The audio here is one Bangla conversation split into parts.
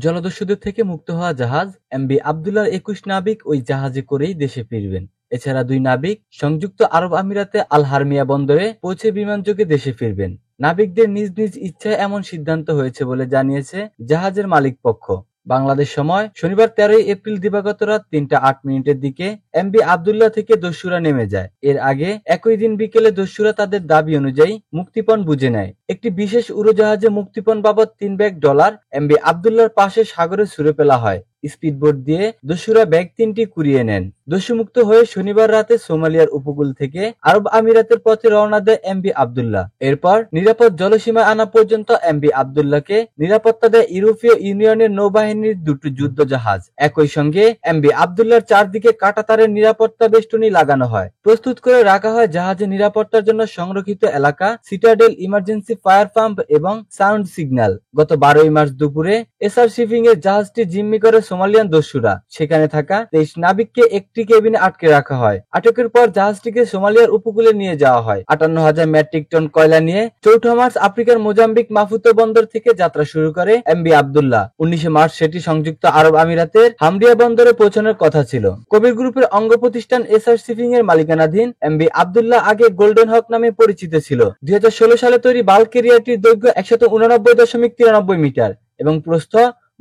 জলদস্যুদের থেকে মুক্ত হওয়া জাহাজ এমভি আবদুল্লাহর ২১ নাবিক ওই জাহাজে করেই দেশে ফিরবেন। এছাড়া ২ নাবিক সংযুক্ত আরব আমিরাতে আল হারমিয়া বন্দরে পৌঁছে বিমানযোগে দেশে ফিরবেন। নাবিকদের নিজ নিজ ইচ্ছায় এমন সিদ্ধান্ত হয়েছে বলে জানিয়েছে জাহাজের মালিক পক্ষ। বাংলাদেশ সময় শনিবার ১৩ এপ্রিল দিবাগত রাত ৩টা ৮ মিনিটের দিকে এমভি আবদুল্লাহ থেকে দস্যুরা নেমে যায়। এর আগে একই দিন বিকেলে দস্যুরা তাদের দাবি অনুযায়ী মুক্তিপণ বুঝে নেয়। একটি বিশেষ উড়োজাহাজে মুক্তিপণ বাবদ ৩ ব্যাগ ডলার এমভি আবদুল্লাহর পাশে সাগরে ছুঁড়ে ফেলা হয়। স্পিডবোট দিয়ে দস্যুরা ব্যাগ ৩টি কুড়িয়ে নেন। দস্যুমুক্ত হয়ে শনিবার রাতে সোমালিয়ার উপকূল থেকে আরব আমিরাতের পথে রওনা দেয় এমভি আবদুল্লাহ। এরপর নিরাপদ জলসীমায় আনা পর্যন্ত এমভি আবদুল্লাহকে নিরাপত্তা দেয় ইউরোপীয় ইউনিয়নের নৌবাহিনীর ২টি যুদ্ধজাহাজ। একই সঙ্গে এমভি আবদুল্লাহর চারদিকে কাঁটাতারের নিরাপত্তা বেষ্টনী লাগানো হয়। প্রস্তুত করে রাখা হয় জাহাজের নিরাপত্তার জন্য সংরক্ষিত এলাকা, সিটাডেল, ইমার্জেন্সি ফায়ার পাম্প এবং সাউন্ড সিগন্যাল। গত ১২ মার্চ দুপুরে এসআর শিপিং এর জাহাজটি জিম্মি করে সোমালিয়ান দস্যুরা। সেখানে থাকা ২৩ নাবিককে একটি কেবিনে আটকে রাখা হয়। আটকের পর জাহাজটিকে সোমালিয়ার উপকূলে নিয়ে যাওয়া হয়। ৫৮,০০০ মেট্রিক টন কয়লা নিয়ে ৪ মার্চ আফ্রিকার মোজাম্বিক মাপুতো বন্দর থেকে যাত্রা শুরু করে এমভি আবদুল্লাহ। ১৯ মার্চ সেটি সংযুক্ত আরব আমিরাতের হামরিয়া বন্দরে পৌঁছানোর কথা ছিল। কবির গ্রুপের অঙ্গ প্রতিষ্ঠান এসআর শিপিং এর মালিকানাধীন এমভি আবদুল্লাহ আগে গোল্ডেন হক নামে পরিচিত ছিল। ২০১৬ সালে তৈরি বাল্ক ক্যারিয়ারটির দৈর্ঘ্য ১৮৯.৯৩ মিটার এবং প্রস্থ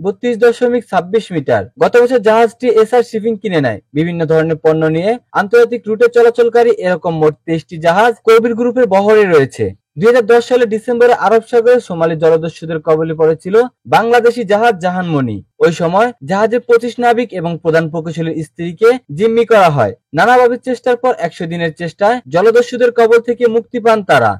৩২.২৬ মিটার। গত বছর জাহাজটি এসআর শিপিং কিনে নেয়। বিভিন্ন ধরনের পণ্য নিয়ে আন্তর্জাতিক রুটে চলাচলকারী এরকম মোট ২৩টি জাহাজ কবির গ্রুপের বহরে রয়েছে। ২০১০ সালের ডিসেম্বরে আরব সাগরে সোমালি জলদস্যুদের কবলে পড়েছিল বাংলাদেশি জাহাজ জাহানমণি। ওই সময় জাহাজের ২৫ নাবিক এবং প্রধান প্রকৌশলীর স্ত্রীকে জিম্মি করা হয়। নানাভাবে চেষ্টার পর ১০০ দিনের চেষ্টায় জলদস্যুদের কবল থেকে মুক্তি পান তারা।